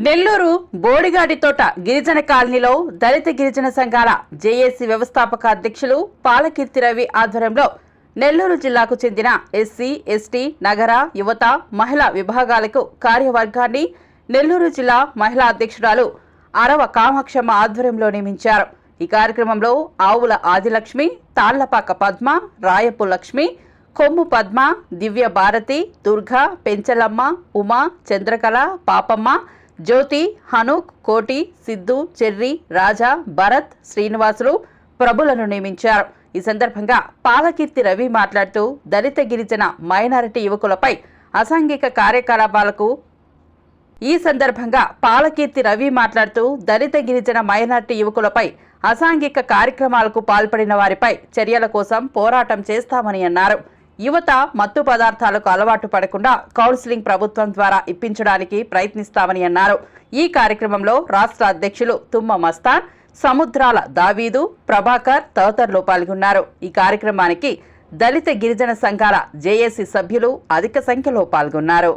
నెల్లూరు బోడిగాడితోట గిరిజన కాలనీలో దళిత గిరిజన సంఘాల జేఏసీ వ్యవస్థాపక అధ్యక్షులు పాలకీర్తి రవి ఆధ్వర్యంలో నెల్లూరు జిల్లాకు చెందిన ఎస్సీ, ఎస్టీ, నగర, యువత, మహిళా విభాగాలకు కార్యవర్గాన్ని నెల్లూరు జిల్లా మహిళా అధ్యక్షురాలు అరవ కామాక్షమ్మ ఆధ్వర్యంలో నియమించారు. ఈ కార్యక్రమంలో ఆవుల ఆదిలక్ష్మి, తాళ్లపాక పద్మ, రాయపు లక్ష్మి, కొమ్ము పద్మ, దివ్య భారతి, దుర్గా, పెంచలమ్మ, ఉమా, చంద్రకళ, పాపమ్మ, జ్యోతి, హనుక్, కోటి, సిద్ధు, చెర్రి, రాజా, భరత్, శ్రీనివాసులు ప్రభులను నియమించారు. ఈ సందర్భంగా పాలకీర్తి రవి మాట్లాడుతూ దళిత గిరిజన మైనారిటీ యువకులపై అసాంఘిక కార్యకలాపాలకు దళిత గిరిజన మైనారిటీ యువకులపై అసాంఘిక కార్యక్రమాలకు పాల్పడిన వారిపై చర్యల కోసం పోరాటం చేస్తామని అన్నారు. యువత మత్తు పదార్థాలకు అలవాటు పడకుండా కౌన్సిలింగ్ ప్రభుత్వం ద్వారా ఇప్పించడానికి ప్రయత్నిస్తామని అన్నారు. ఈ కార్యక్రమంలో రాష్ట్ర అధ్యక్షులు తుమ్మ మస్తాన్, సముద్రాల దావీదు, ప్రభాకర్ తదితరులు పాల్గొన్నారు. ఈ కార్యక్రమానికి దళిత గిరిజన సంఘాల జేఏసీ సభ్యులు అధిక సంఖ్యలో పాల్గొన్నారు.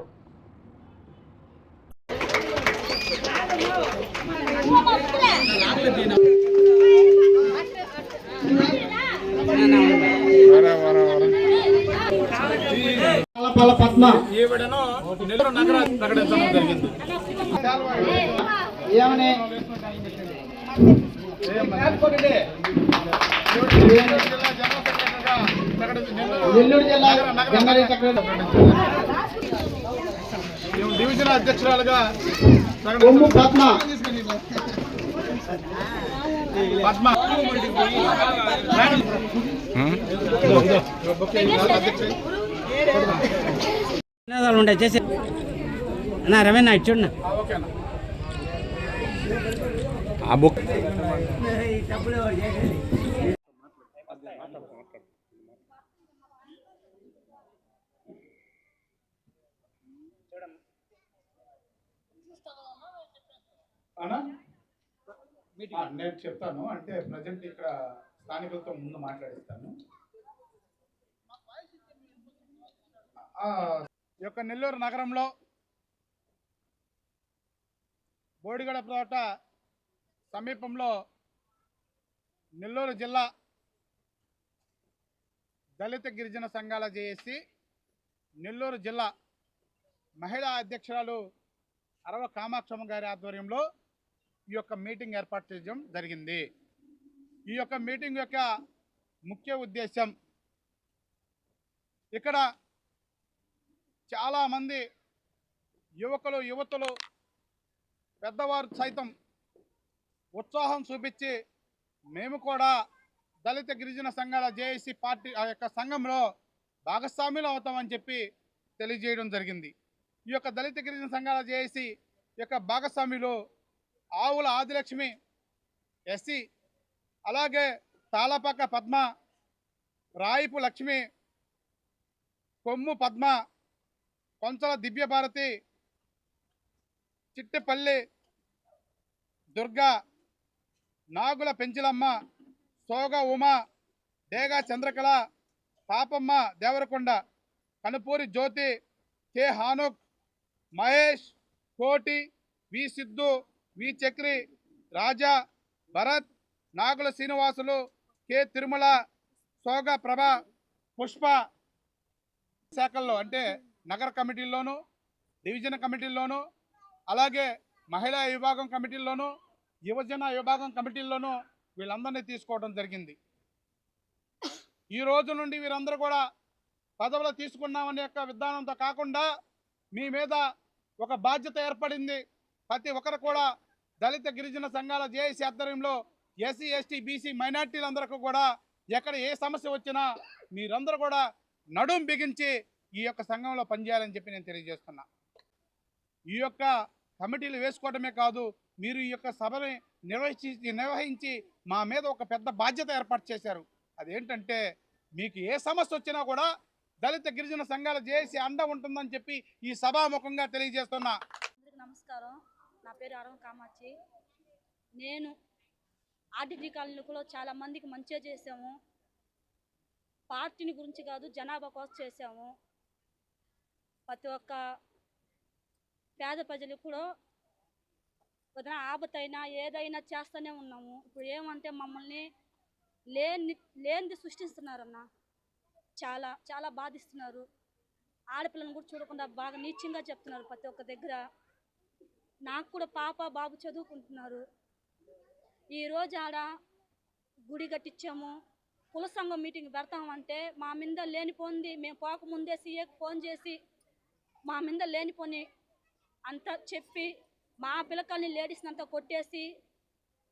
పద్మ ఈవిడను నెల్లూరు నగరాన్ని ప్రకటించడం జరిగింది. నెల్లూరు జిల్లా డివిజన్ అధ్యక్షురాలుగా పద్మ పద్మ ఉంటాయి చేసి అన్నా రమేనా చూడన్నా ఆ బుక్ నేను చెప్తాను. అంటే ప్రజెంట్ ఇక్కడ స్థానికులతో ముందు మాట్లాడిస్తాను. ఈ యొక్క నెల్లూరు నగరంలో బోడిగడ తోట సమీపంలో నెల్లూరు జిల్లా దళిత గిరిజన సంఘాల జేఏసీ నెల్లూరు జిల్లా మహిళా అధ్యక్షురాలు అరవ కామాక్షమ్మ గారి ఆధ్వర్యంలో ఈ యొక్క మీటింగ్ ఏర్పాటు చేయడం జరిగింది. ఈ యొక్క మీటింగ్ యొక్క ముఖ్య ఉద్దేశం, ఇక్కడ చాలామంది యువకులు, యువతులు, పెద్దవారు సైతం ఉత్సాహం చూపించి మేము కూడా దళిత గిరిజన సంఘాల జేఏసీ పార్టీ ఆ యొక్క సంఘంలో భాగస్వాములు అవుతామని చెప్పి తెలియజేయడం జరిగింది. ఈ యొక్క దళిత గిరిజన సంఘాల జేఏసీ యొక్క భాగస్వాములు ఆవుల ఆదిలక్ష్మి ఎస్సీ, అలాగే తాళపాక పద్మ, రాయపు లక్ష్మి, కొమ్ము పద్మ, కొంచల దివ్య భారతి, చిట్టపల్లి దుర్గా, నాగుల పెంచలమ్మ, సోగ ఉమా, డేగా చంద్రకళ, పాపమ్మ దేవరకొండ, కనుపూరి జ్యోతి, కె హానుక్, మహేష్, కోటి, వి సిద్ధు, వి చక్రి, రాజా, భరత్, నాగుల శ్రీనివాసులు, కె తిరుమల, సోగ ప్రభ, పుష్ప శాఖల్లో అంటే నగర కమిటీల్లోనూ, డివిజన్ కమిటీల్లోనూ, అలాగే మహిళా విభాగం కమిటీల్లోనూ, యువజన విభాగం కమిటీల్లోనూ వీళ్ళందరినీ తీసుకోవడం జరిగింది. ఈ రోజు నుండి వీరందరూ కూడా పదవులు తీసుకున్నామనే యొక్క విధానంతో కాకుండా మీ మీద ఒక బాధ్యత ఏర్పడింది. ప్రతి ఒక్కరు కూడా దళిత గిరిజన సంఘాల జేఏసీ ఆధ్వర్యంలో ఎస్సీ, ఎస్టీ, బీసీ మైనార్టీలందరికీ కూడా ఎక్కడ ఏ సమస్య వచ్చినా మీరందరూ కూడా నడుం బిగించి ఈ యొక్క సంఘంలో పనిచేయాలని చెప్పి నేను తెలియజేస్తున్నా. ఈ యొక్క కమిటీలు వేసుకోవడమే కాదు, మీరు ఈ యొక్క సభని నిర్వహించి మా మీద ఒక పెద్ద బాధ్యత ఏర్పాటు చేశారు. అదేంటంటే మీకు ఏ సమస్య వచ్చినా కూడా దళిత గిరిజన సంఘాల జేఏసీ అండ ఉంటుందని చెప్పి ఈ సభాముఖంగా తెలియజేస్తున్నా. నమస్కారం, నా పేరు అరవ కామాక్షి. నేను ఆర్టీజీ కాలనీలో చాలా మందికి మంచిగా చేసాము. పార్టీని గురించి కాదు, జనాభా కోసం చేసాము. ప్రతి ఒక్క పేద ప్రజలకు కూడా వదిన ఆపతైనా ఏదైనా చేస్తూనే ఉన్నాము. ఇప్పుడు ఏమంటే మమ్మల్ని లేనిది సృష్టిస్తున్నారన్న. చాలా చాలా బాధిస్తున్నారు. ఆడపిల్లని కూడా చూడకుండా బాగా నీచంగా చెప్తున్నారు ప్రతి ఒక్క దగ్గర. నాకు కూడా పాప బాబు చదువుకుంటున్నారు. ఈరోజు ఆడ గుడి కట్టించాము, కుల సంఘం మీటింగ్ పెడతామంటే మా మీద లేనిపోంది. మేము పోకముందే సీఏకి ఫోన్ చేసి మా మీద లేనిపోని అంతా చెప్పి మా పిల్లకాయని లేడీస్ని అంతా కొట్టేసి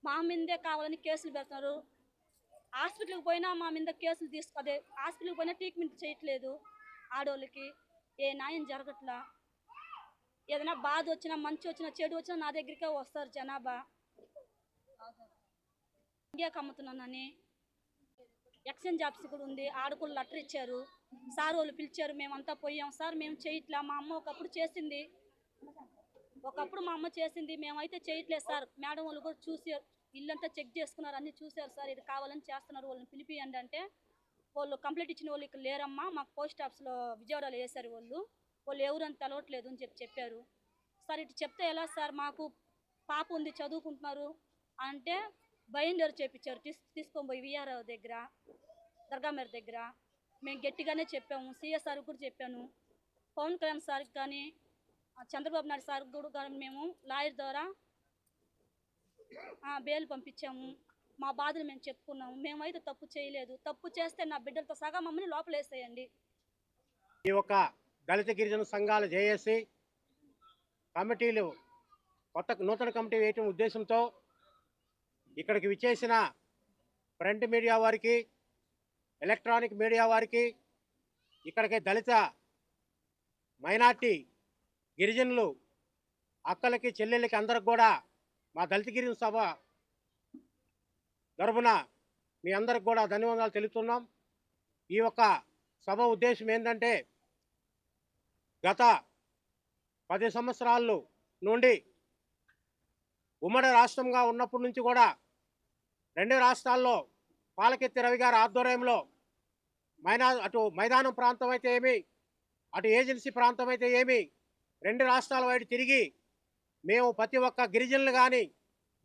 మా మీదే కావాలని కేసులు పెడుతున్నారు. హాస్పిటల్కి పోయినా మా మీద కేసులు అదే హాస్పిటల్కి పోయినా ట్రీట్మెంట్ చేయట్లేదు. ఆడవాళ్ళకి ఏ న్యాయం జరగట్లా. ఏదైనా బాధ వచ్చినా మంచి వచ్చినా చెడు వచ్చినా నా దగ్గరికే వస్తారు జనాభా. ఇండియాకి అమ్ముతున్నానని ఎక్స్చేంజ్ ఆఫీస్ కూడా ఉంది. ఆడకుళ్ళు లెటర్ ఇచ్చారు, సార్ వాళ్ళు పిలిచారు, మేమంతా పోయాం. సార్ మేము చేయట్లా, మా అమ్మ ఒకప్పుడు చేసింది, మా అమ్మ చేసింది, మేమైతే చేయట్లేదు సార్. మేడం వాళ్ళు కూడా చూసారు, ఇల్లంతా చెక్ చేసుకున్నారు, అన్నీ చూశారు సార్. ఇది కావాలని చేస్తున్నారు, వాళ్ళని పిలిపియండి అంటే వాళ్ళు కంప్లైంట్ ఇచ్చిన వాళ్ళు ఇక్కడ లేరమ్మా, మాకు పోస్ట్ ఆఫీస్లో విజయవాడలో వేశారు, వాళ్ళు ఎవరని తెలవట్లేదు అని చెప్పారు. సార్ ఇటు చెప్తే ఎలా సార్, మాకు పాప ఉంది చదువుకుంటున్నారు అంటే బైండర్ చేయించారు. తీసుకొని పోయి విఆర్ఓ దగ్గర, దర్గామేర దగ్గర మేము గట్టిగానే చెప్పాము. సిఎస్ఆర్ కూడా చెప్పాను, పవన్ కళ్యాణ్ సార్కి కానీ చంద్రబాబు నాయుడు సార్ కూడా కానీ మేము లాయర్ ద్వారా బెయిల్ పంపించాము. మా బాధలు మేము చెప్పుకున్నాము. మేమైతే తప్పు చేయలేదు. తప్పు చేస్తే నా బిడ్డలతో సగా మమ్మల్ని లోపలేసేయండి. ఈ యొక్క దళిత గిరిజన సంఘాల జేఏసీ కమిటీలు నూతన కమిటీ వేయటం ఉద్దేశంతో ఇక్కడికి విచ్చేసిన ప్రింట్ మీడియా వారికి, ఎలక్ట్రానిక్ మీడియా వారికి, ఇక్కడికి దళిత మైనార్టీ గిరిజనులు అక్కలకి చెల్లెళ్ళకి అందరికి కూడా మా దళిత గిరిజన సభ తరపున మీ అందరికి కూడా ధన్యవాదాలు తెలుపుతున్నాం. ఈ యొక్క సభ ఉద్దేశం ఏంటంటే గత 10 సంవత్సరాల నుండి ఉమ్మడి రాష్ట్రంగా ఉన్నప్పటి నుంచి కూడా 2 రాష్ట్రాల్లో పాలకెత్తి రవి గారి ఆధ్వర్యంలో అటు మైదానం ప్రాంతం అయితే ఏమి, అటు ఏజెన్సీ ప్రాంతం అయితే ఏమి, 2 రాష్ట్రాల వైపు తిరిగి మేము ప్రతి ఒక్క గిరిజనులు కానీ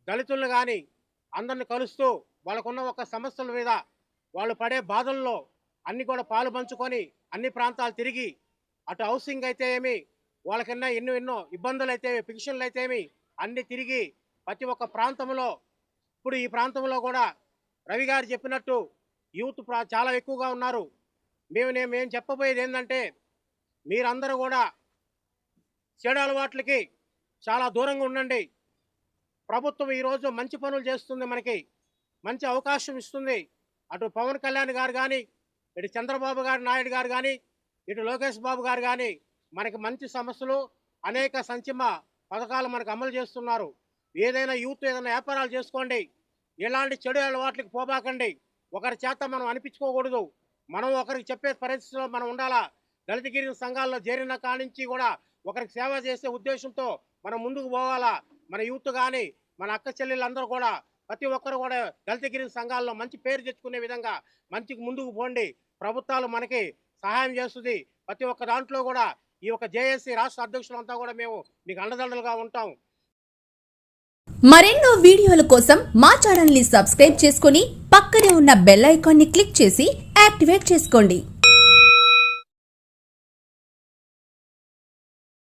దళితులను కానీ అందరిని కలుస్తూ వాళ్ళకున్న ఒక సమస్యల మీద వాళ్ళు పడే బాధల్లో అన్ని కూడా పాలు పంచుకొని అన్ని ప్రాంతాలు తిరిగి అటు హౌసింగ్ అయితే ఏమి, వాళ్ళకన్నా ఎన్నో ఇబ్బందులు అయితే పెన్షన్లు అయితే ఏమి అన్ని తిరిగి ప్రతి ఒక్క ప్రాంతంలో ఇప్పుడు ఈ ప్రాంతంలో కూడా రవి గారు చెప్పినట్టు యూత్ చాలా ఎక్కువగా ఉన్నారు. మేము చెప్పబోయేది ఏంటంటే మీరందరూ కూడా చెడు అలవాట్లకి చాలా దూరంగా ఉండండి. ప్రభుత్వం ఈరోజు మంచి పనులు చేస్తుంది, మనకి మంచి అవకాశం ఇస్తుంది. అటు పవన్ కళ్యాణ్ గారు కానీ, ఇటు చంద్రబాబు నాయుడు గారు కానీ, ఇటు లోకేష్ బాబు గారు కానీ మనకి మంచి సమస్యలు అనేక సంక్షేమ పథకాలు మనకు అమలు చేస్తున్నారు. ఏదైనా యూత్ ఏదైనా వ్యాపారాలు చేసుకోండి, ఎలాంటి చెడు అలవాట్లకి పోబాకండి. ఒకరి చేత మనం అనిపించుకోకూడదు, మనం ఒకరికి చెప్పే పరిస్థితిలో మనం ఉండాలా. దళిత గిరిజన సంఘాల్లో చేరిన కానించి కూడా ఒకరికి సేవ చేసే ఉద్దేశంతో మనం ముందుకు పోవాలా. మన యూత్ కానీ మన అక్క చెల్లెళ్ళందరూ కూడా ప్రతి ఒక్కరు కూడా దళిత గిరిజన సంఘాల్లో మంచి పేరు తెచ్చుకునే విధంగా మంచికి ముందుకు పోండి. ప్రభుత్వాలు మనకి సహాయం చేస్తుంది. ప్రతి ఒక్క దాంట్లో కూడా ఈ యొక్క జేఏసీ రాష్ట్ర అధ్యక్షులంతా కూడా మేము మీకు అండదండలుగా ఉంటాం. మరెన్నో వీడియోల కోసం మా ఛానల్ ని సబ్స్క్రైబ్ చేసుకుని పక్కనే ఉన్న బెల్ ఐకాన్ ని క్లిక్ చేసి యాక్టివేట్ చేసుకోండి.